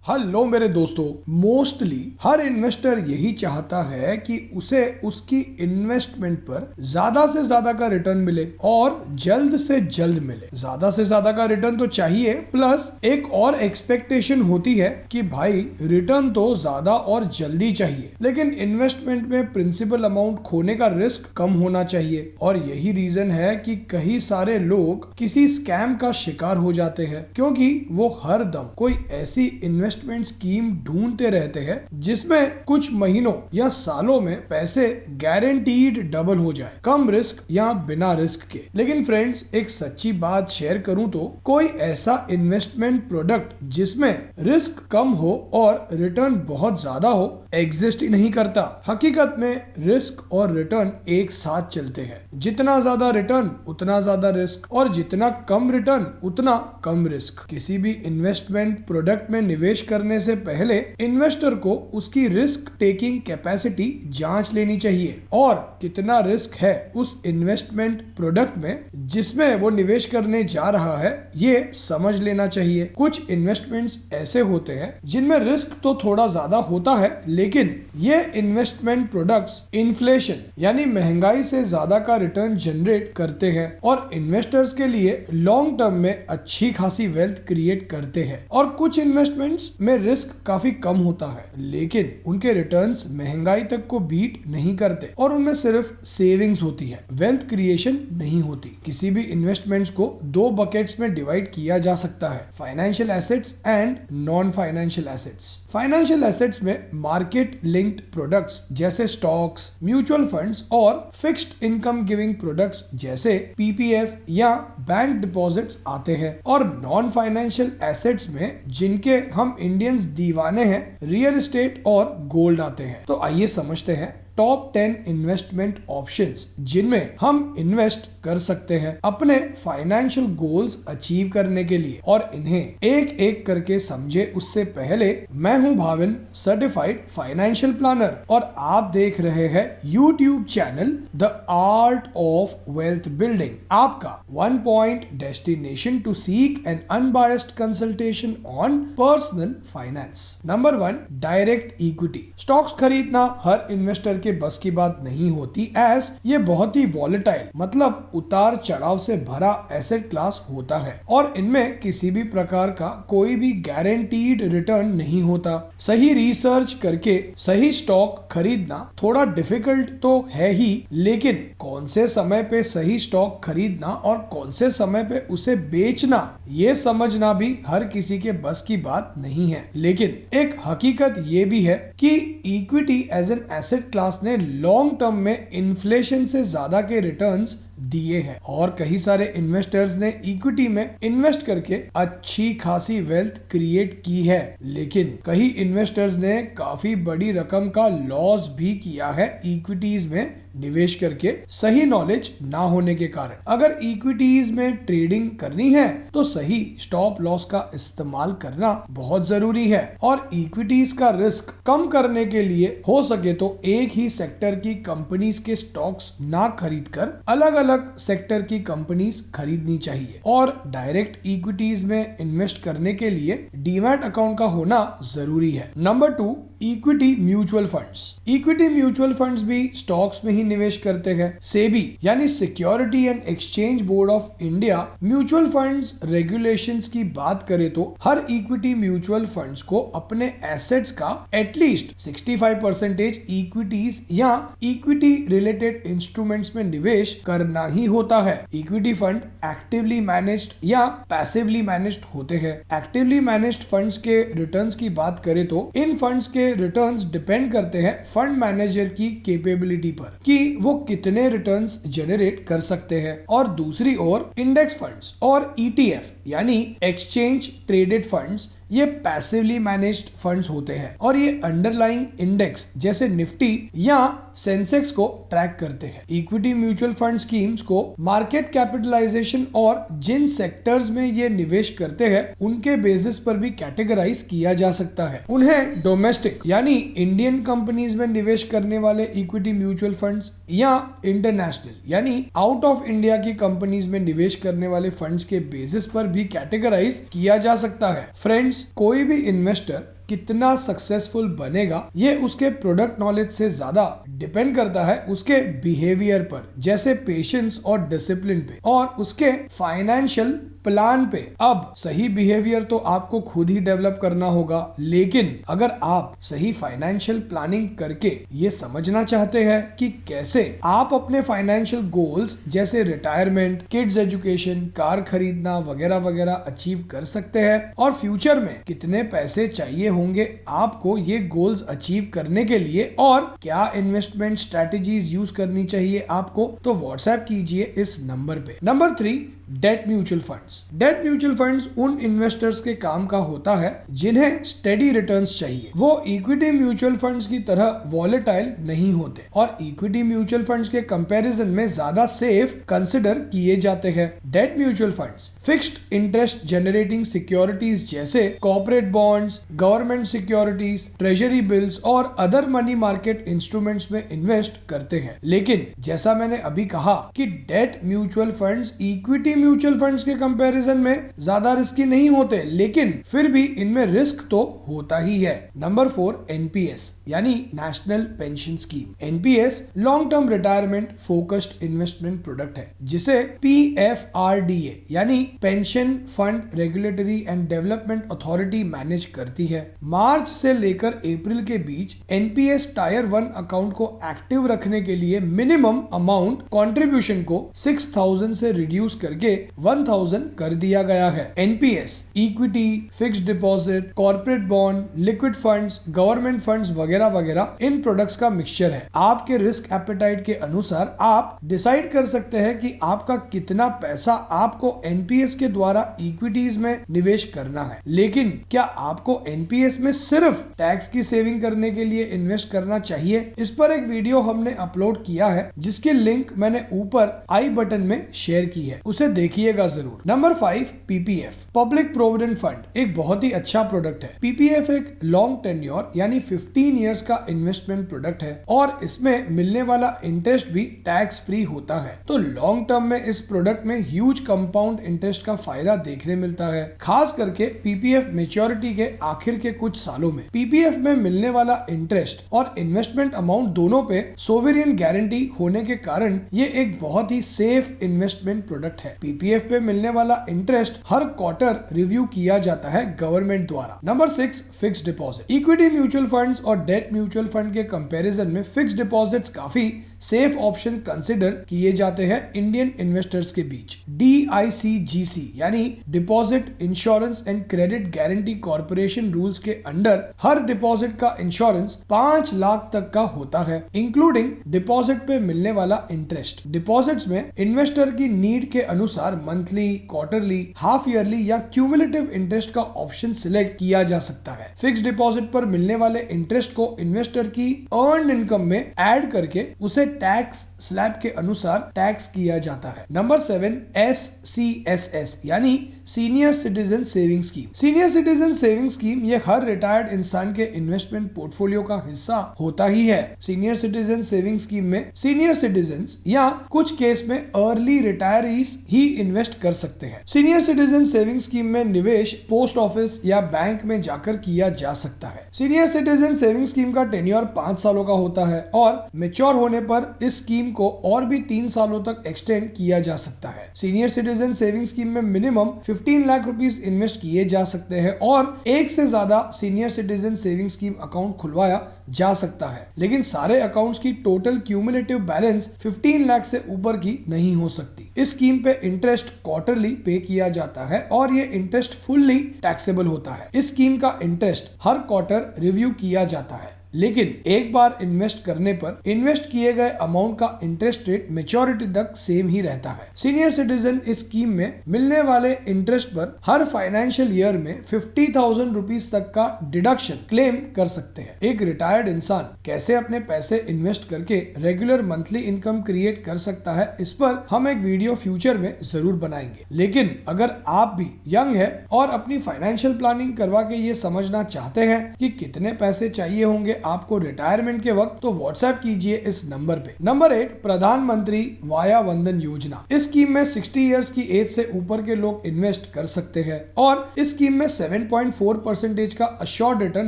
Hello मेरे दोस्तों, mostly हर investor यही चाहता है कि उसे उसकी इन्वेस्टमेंट पर ज्यादा से ज्यादा का रिटर्न मिले और जल्द से जल्द मिले। ज्यादा से ज्यादा का रिटर्न तो चाहिए, प्लस एक और एक्सपेक्टेशन होती है कि भाई रिटर्न तो ज्यादा और जल्दी चाहिए, लेकिन इन्वेस्टमेंट में प्रिंसिपल अमाउंट खोने का रिस्क कम होना चाहिए। और यही रीजन है कि कई सारे लोग किसी स्कैम का शिकार हो जाते हैं, क्योंकि वो हर दम कोई ऐसी इन्वेस्टमेंट स्कीम ढूंढते रहते हैं जिसमें कुछ महीनों या सालों में पैसे गारंटीड डबल हो जाए, कम रिस्क या बिना रिस्क के। लेकिन फ्रेंड्स, एक सच्ची बात शेयर करूं तो कोई ऐसा इन्वेस्टमेंट प्रोडक्ट जिसमें रिस्क कम हो और रिटर्न बहुत ज्यादा हो एग्जिस्ट ही नहीं करता। हकीकत में रिस्क और रिटर्न एक साथ चलते हैं। जितना ज्यादा रिटर्न उतना ज्यादा रिस्क, और जितना कम रिटर्न उतना कम रिस्क। किसी भी इन्वेस्टमेंट प्रोडक्ट में निवेश करने से पहले इन्वेस्टर को उसकी रिस्क टेकिंग कैपेसिटी जांच लेनी चाहिए और कितना रिस्क है उस इन्वेस्टमेंट प्रोडक्ट में जिसमें वो निवेश करने जा रहा है, ये समझ लेना चाहिए। कुछ इन्वेस्टमेंट्स ऐसे होते हैं जिनमें रिस्क तो थोड़ा ज्यादा होता है, लेकिन ये इन्वेस्टमेंट प्रोडक्ट्स इन्फ्लेशन यानी महंगाई से ज्यादा का रिटर्न जनरेट करते हैं और इन्वेस्टर्स के लिए लॉन्ग टर्म में अच्छी खासी वेल्थ क्रिएट करते हैं। और कुछ इन्वेस्टमेंट्स में रिस्क काफी कम होता है, लेकिन उनके रिटर्न्स महंगाई तक को बीट नहीं करते और उनमें सिर्फ सेविंग्स होती है, वेल्थ क्रिएशन नहीं होती। किसी भी इन्वेस्टमेंट्स को दो बकेट्स में डिवाइड किया जा सकता है, financial assets and non financial assets. Financial assets में मार्केट लिंक्ड प्रोडक्ट्स जैसे स्टॉक्स, म्यूचुअल फंड्स और फिक्स्ड इनकम गिविंग प्रोडक्ट्स जैसे पीपीएफ या बैंक डिपॉजिट्स आते हैं। और नॉन फाइनेंशियल एसेट्स में जिनके हम इंडियंस दीवाने हैं, रियल एस्टेट और गोल्ड आते हैं। तो आइए समझते हैं टॉप 10 इन्वेस्टमेंट ऑप्शंस जिनमें हम इन्वेस्ट कर सकते हैं अपने फाइनेंशियल गोल्स अचीव करने के लिए। और इन्हें एक एक करके समझे उससे पहले, मैं हूं भाविन, सर्टिफाइड फाइनेंशियल प्लानर, और आप देख रहे हैं YouTube channel the art of wealth building, आपका one point destination to seek an unbiased consultation on personal finance. Number 1, direct equity. Stocks खरीदना हर इन्वेस्टर के बस की बात नहीं होती, एज ये बहुत ही वॉलेटाइल मतलब उतार चढ़ाव से भरा एसेट क्लास होता है और इनमें किसी भी प्रकार का कोई भी गारंटीड रिटर्न नहीं होता। सही रिसर्च करके सही स्टॉक खरीदना थोड़ा डिफिकल्ट तो है ही, लेकिन कौन से समय पे सही स्टॉक खरीदना और कौन से समय पे उसे बेचना, ये समझना भी हर किसी के बस की बात नहीं है। लेकिन एक हकीकत ये भी है कि equity as an asset class ने लॉन्ग टर्म में इन्फ्लेशन से ज्यादा के रिटर्न्स दिए हैं और कई सारे इन्वेस्टर्स ने इक्विटी में इन्वेस्ट करके अच्छी खासी वेल्थ क्रिएट की है। लेकिन कई इन्वेस्टर्स ने काफी बड़ी रकम का लॉस भी किया है इक्विटीज में निवेश करके, सही नॉलेज ना होने के कारण। अगर इक्विटीज में ट्रेडिंग करनी है तो सही स्टॉप लॉस का इस्तेमाल करना बहुत जरूरी है। और इक्विटीज का रिस्क कम करने के लिए हो सके तो एक ही सेक्टर की कंपनीज के स्टॉक्स ना खरीदकर अलग अलग सेक्टर की कंपनीज खरीदनी चाहिए। और डायरेक्ट इक्विटीज में इन्वेस्ट करने के लिए डीमैट अकाउंट का होना जरूरी है। Number 2, equity mutual funds. Equity mutual funds भी स्टॉक्स में ही निवेश करते हैं। सेबी यानी security and exchange board of India mutual funds regulations की बात करें तो हर इक्विटी म्यूचुअल फंड्स को अपने एसेट्स का एटलीस्ट 65% इक्विटीज या इक्विटी रिलेटेड इंस्ट्रूमेंट्स में निवेश करना ही होता है। इक्विटी फंड एक्टिवली मैनेज्ड या पैसिवली मैनेज्ड होते हैं। एक्टिवली मैनेज्ड फंड्स के रिटर्न्स की बात करें तो इन फंड्स के रिटर्न्स डिपेंड करते हैं फंड मैनेजर की कैपेबिलिटी पर कि वो कितने रिटर्न्स जनरेट कर सकते हैं। और दूसरी ओर इंडेक्स फंड्स और ईटीएफ यानी एक्सचेंज ट्रेडेड फंड्स, ये पैसिवली मैनेज्ड फंड्स होते हैं और ये अंडरलाइंग इंडेक्स जैसे निफ्टी या सेंसेक्स को ट्रैक करते हैं। इक्विटी म्यूचुअल फंड स्कीम्स को मार्केट कैपिटलाइजेशन और जिन सेक्टर्स में ये निवेश करते हैं उनके बेसिस पर भी कैटेगराइज किया जा सकता है। उन्हें डोमेस्टिक यानी इंडियन कंपनीज में निवेश करने वाले इक्विटी म्यूचुअल फंड्स या इंटरनेशनल यानी आउट ऑफ इंडिया की कंपनीज में निवेश करने वाले फंड्स के बेसिस पर भी कैटेगराइज किया जा सकता है। फ्रेंड्स, मीन्स कोई भी इन्वेस्टर कितना सक्सेसफुल बनेगा ये उसके प्रोडक्ट नॉलेज से ज्यादा डिपेंड करता है उसके बिहेवियर पर, जैसे पेशेंस और डिसिप्लिन पे, और उसके फाइनेंशियल प्लान पे। अब सही बिहेवियर तो आपको खुद ही डेवलप करना होगा, लेकिन अगर आप सही फाइनेंशियल प्लानिंग करके ये समझना चाहते हैं कि कैसे आप अपने फाइनेंशियल गोल्स जैसे रिटायरमेंट, किड्स एजुकेशन, कार खरीदना वगैरह वगैरह अचीव कर सकते हैं, और फ्यूचर में कितने पैसे चाहिए होंगे आपको ये गोल्स अचीव करने के लिए, और क्या इन्वेस्टमेंट स्ट्रेटेजीज यूज करनी चाहिए आपको, तो व्हाट्सएप कीजिए इस नंबर पे। Number 3, date mutual funds. Date mutual funds उन इन्वेस्टर्स के काम का होता है जिन्हें स्टेडी रिटर्न्स चाहिए। वो इक्विटी म्यूचुअल फंड्स की तरह वॉलेटाइल नहीं होते और इक्विटी म्यूचुअल फंड्स के कंपैरिजन में ज्यादा सेफ कंसिडर किए जाते हैं। Debt mutual funds fixed interest generating securities जैसे corporate bonds, government securities, treasury bills और अदर मनी मार्केट इंस्ट्रूमेंट्स में इन्वेस्ट करते हैं। लेकिन जैसा मैंने अभी कहा कि debt mutual funds equity mutual funds के कंपैरिजन में ज्यादा रिस्की नहीं होते, लेकिन फिर भी इनमें रिस्क तो होता ही है। नंबर 4, एनपीएस यानी national pension scheme. NPS long term retirement focused investment product है जिसे पीएफआरडीए यानी pension fund regulatory and development authority manage करती है। मार्च से लेकर अप्रैल के बीच एनपीएस टायर 1 अकाउंट को एक्टिव रखने के लिए मिनिमम अमाउंट कंट्रीब्यूशन को 6,000 से रिड्यूस करके 1,000 कर दिया गया है। NPS equity, fixed deposit, corporate bond, liquid funds, government funds वगैरह वगैरह इन प्रोडक्ट्स का मिक्सचर है। आपके रिस्क एपेटाइट के अनुसार आप डिसाइड कर सकते हैं कि आपका कितना पैसा आपको एनपीएस के द्वारा इक्विटीज में निवेश करना है। लेकिन क्या आपको एनपीएस में सिर्फ टैक्स की सेविंग करने के लिए इन्वेस्ट करना चाहिए? इस पर एक वीडियो हमने अपलोड किया है जिसके लिंक मैंने ऊपर आई बटन में शेयर की है, उसे देखिएगा जरूर। Number 5, PPF public provident fund एक बहुत ही अच्छा प्रोडक्ट है। पीपीएफ एक लॉन्ग टेन्योर यानी 15 इयर्स का इन्वेस्टमेंट प्रोडक्ट है और इसमें मिलने वाला इंटरेस्ट भी टैक्स फ्री होता है। तो लॉन्ग टर्म में इस प्रोडक्ट में ह्यूज कंपाउंड इंटरेस्ट का फायदा देखने मिलता है, खास करके पीपीएफ मेच्योरिटी के आखिर के कुछ सालों में। पीपीएफ में मिलने वाला इंटरेस्ट और इन्वेस्टमेंट अमाउंट दोनों पे सोवरेन गारंटी होने के कारण ये एक बहुत ही सेफ इन्वेस्टमेंट प्रोडक्ट है। पीपीएफ पे मिलने वाला इंटरेस्ट हर क्वार्टर रिव्यू किया जाता है गवर्नमेंट द्वारा। Number 6, fixed deposit. Equity mutual funds और डेट म्यूचुअल फंड के कंपैरिजन में फिक्स्ड डिपॉजिट्स काफी सेफ ऑप्शन कंसिडर किए जाते हैं इंडियन इन्वेस्टर्स के बीच। DICGC यानी deposit insurance and credit guarantee corporation rules के अंडर हर डिपॉजिट का इंश्योरेंस 5 लाख तक का होता है, इंक्लूडिंग डिपॉजिट पे मिलने वाला इंटरेस्ट। डिपॉजिट्स में इन्वेस्टर की नीड के अनुसार मंथली, क्वार्टरली, हाफ ईयरली या क्यूमुलेटिव इंटरेस्ट का ऑप्शन सिलेक्ट किया जा सकता है। फिक्स डिपॉजिट पर मिलने वाले इंटरेस्ट को इन्वेस्टर की अर्न इनकम में ऐड करके उसे टैक्स स्लैब के अनुसार टैक्स किया जाता है। नंबर 7, SCSS यानी senior citizen saving scheme. Senior citizen saving scheme ये हर रिटायर्ड इंसान के इन्वेस्टमेंट पोर्टफोलियो का हिस्सा होता ही है। सीनियर सिटीजन सेविंग स्कीम में सीनियर सिटीजन्स या कुछ केस में अर्ली रिटायरीज ही इन्वेस्ट कर सकते हैं। सीनियर सिटीजन सेविंग स्कीम में निवेश पोस्ट ऑफिस या बैंक में जाकर किया जा सकता है। सीनियर सिटीजन सेविंग स्कीम का टेन्योर 5 सालों का होता है और मेच्योर होने पर इस स्कीम को और भी 3 सालों तक एक्सटेंड किया जा सकता है। सीनियर सिटीजन सेविंग स्कीम में मिनिमम 15 लाख रुपीस इन्वेस्ट किए जा सकते हैं और एक से ज्यादा senior citizen saving scheme account खुलवाया जा सकता है, लेकिन सारे अकाउंट्स की टोटल क्यूमुलेटिव बैलेंस 15 लाख से ऊपर की नहीं हो सकती। इस स्कीम पे इंटरेस्ट क्वार्टरली पे किया जाता है और ये इंटरेस्ट फुल्ली टैक्सेबल होता है। इस स्कीम का इंटरेस्ट हर क्वार्टर रिव्यू किया जाता है, लेकिन एक बार इन्वेस्ट करने पर इन्वेस्ट किए गए अमाउंट का इंटरेस्ट रेट मेच्योरिटी तक सेम ही रहता है। सीनियर सिटीजन इस स्कीम में मिलने वाले इंटरेस्ट पर हर फाइनेंशियल ईयर में 50,000 रुपीस तक का डिडक्शन क्लेम कर सकते हैं। एक रिटायर्ड इंसान कैसे अपने पैसे इन्वेस्ट करके रेगुलर मंथली इनकम क्रिएट कर सकता है, इस पर हम एक वीडियो फ्यूचर में जरूर बनाएंगे। लेकिन अगर आप भी यंग है और अपनी फाइनेंशियल प्लानिंग करवा के ये समझना चाहते हैं कि कितने पैसे चाहिए होंगे आपको रिटायरमेंट के वक्त, तो व्हाट्सएप कीजिए इस नंबर पे। नंबर 8, प्रधानमंत्री वाया वंदन योजना। इस स्कीम में 60 इयर्स की एज से ऊपर के लोग इन्वेस्ट कर सकते हैं और इस स्कीम में 7.4% का अश्योर्ड रिटर्न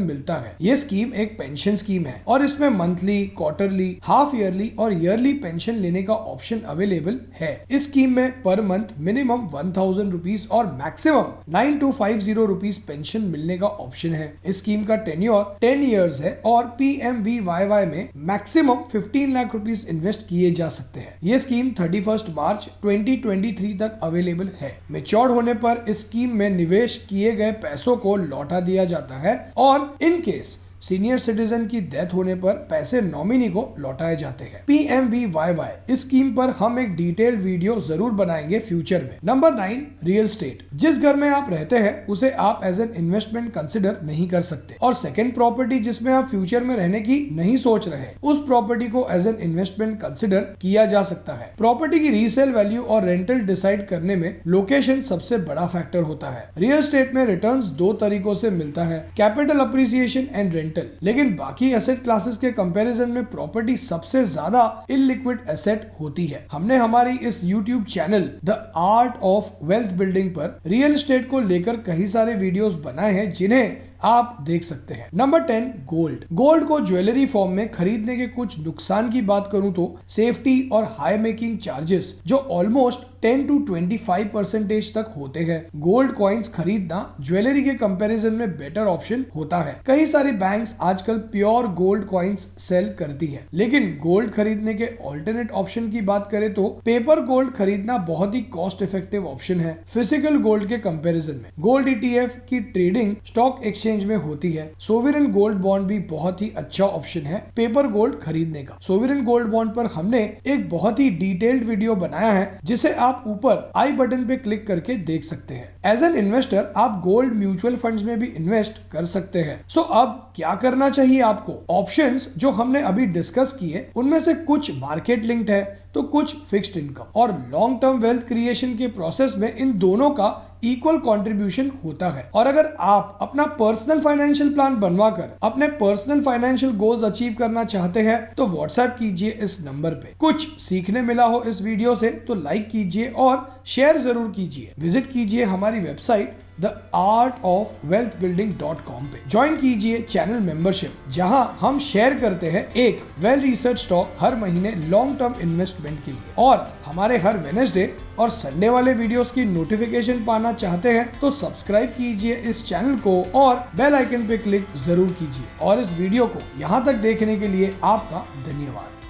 मिलता है। ये स्कीम एक पेंशन स्कीम है और इसमें मंथली, क्वार्टरली, हाफ ईयरली और ईयरली पेंशन लेने का ऑप्शन अवेलेबल है। इस स्कीम में पर मंथ मिनिमम 1000 रुपीज और मैक्सिमम 9250 रुपीज पेंशन मिलने का ऑप्शन है। इस स्कीम का टेन्योर 10 इयर्स है और PMVYY में मैक्सिमम 15 लाख रुपीज इन्वेस्ट किए जा सकते हैं। ये स्कीम 31 मार्च 2023 तक अवेलेबल है। मैच्योर होने पर इस स्कीम में निवेश किए गए पैसों को लौटा दिया जाता है और इन केस सीनियर सिटीजन की डेथ होने पर पैसे नॉमिनी को लौटाए जाते हैं। PMVYY इस स्कीम पर हम एक डिटेल्ड वीडियो जरूर बनाएंगे फ्यूचर में। Number 9, real estate. जिस घर में आप रहते हैं उसे आप एज एन इन्वेस्टमेंट कंसिडर नहीं कर सकते और सेकंड प्रॉपर्टी जिसमें आप फ्यूचर में रहने की नहीं सोच रहे, उस प्रॉपर्टी को एज एन इन्वेस्टमेंट कंसिडर किया जा सकता है। प्रॉपर्टी की रीसेल वैल्यू और रेंटल डिसाइड करने में लोकेशन सबसे बड़ा फैक्टर होता है। रियल एस्टेट में रिटर्न्स दो तरीकों से मिलता है, कैपिटल अप्रिसिएशन एंड रेंटल। लेकिन बाकी एसेट क्लासेस के कंपैरिजन में प्रॉपर्टी सबसे ज्यादा इलिक्विड एसेट होती है। हमने हमारी इस YouTube channel the art of wealth building पर रियल एस्टेट को लेकर कई सारे वीडियोस बनाए हैं जिन्हें आप देख सकते हैं। Number 10, gold. गोल्ड को ज्वेलरी फॉर्म में खरीदने के कुछ नुकसान की बात करूं तो सेफ्टी और हाई मेकिंग चार्जेस जो ऑलमोस्ट 10 to 25% तक होते हैं। गोल्ड कॉइन्स खरीदना ज्वेलरी के कंपैरिजन में बेटर ऑप्शन होता है। कई सारी बैंक्स आजकल प्योर गोल्ड कॉइन्स सेल करती है, लेकिन गोल्ड खरीदने के ऑल्टरनेट ऑप्शन की बात करें तो पेपर गोल्ड खरीदना बहुत ही कॉस्ट इफेक्टिव ऑप्शन है फिजिकल गोल्ड के कंपैरिजन में। गोल्ड ETF की ट्रेडिंग स्टॉक एक्सचेंज में होती है। सोवरेन गोल्ड बॉन्ड भी बहुत ही अच्छा ऑप्शन है पेपर गोल्ड खरीदने का। सोवरेन गोल्ड बॉन्ड पर हमने एक बहुत ही डिटेल्ड वीडियो बनाया है जिसे आप ऊपर आई बटन पे क्लिक करके देख सकते हैं। एज एन इन्वेस्टर आप गोल्ड म्यूचुअल फंड्स में भी इन्वेस्ट कर सकते हैं। सो अब क्या करना चाहिए आपको? ऑप्शंस जो हमने अभी डिस्कस किए उनमें से कुछ मार्केट लिंक्ड है तो कुछ फिक्स्ड इनकम और लॉन्ग टर्म वेल्थ क्रिएशन के प्रोसेस में इन दोनों का इक्वल कंट्रीब्यूशन होता है। और अगर आप अपना पर्सनल फाइनेंशियल प्लान बनवाकर अपने पर्सनल फाइनेंशियल गोल्स अचीव करना चाहते हैं तो व्हाट्सएप कीजिए इस नंबर पे। कुछ सीखने मिला हो इस वीडियो से तो लाइक कीजिए और शेयर जरूर कीजिए। विजिट कीजिए हमारी वेबसाइट theartofwealthbuilding.com पे। ज्वाइन कीजिए चैनल मेंबरशिप जहां हम शेयर करते हैं एक वेल रिसर्च स्टॉक हर महीने लॉन्ग टर्म इन्वेस्टमेंट के लिए। और हमारे हर वेडनेसडे और संडे वाले वीडियोस की नोटिफिकेशन पाना चाहते हैं तो सब्सक्राइब कीजिए इस चैनल को और बेल आइकन पे क्लिक जरूर कीजिए। और इस वीडियो को यहाँ तक देखने के लिए आपका धन्यवाद।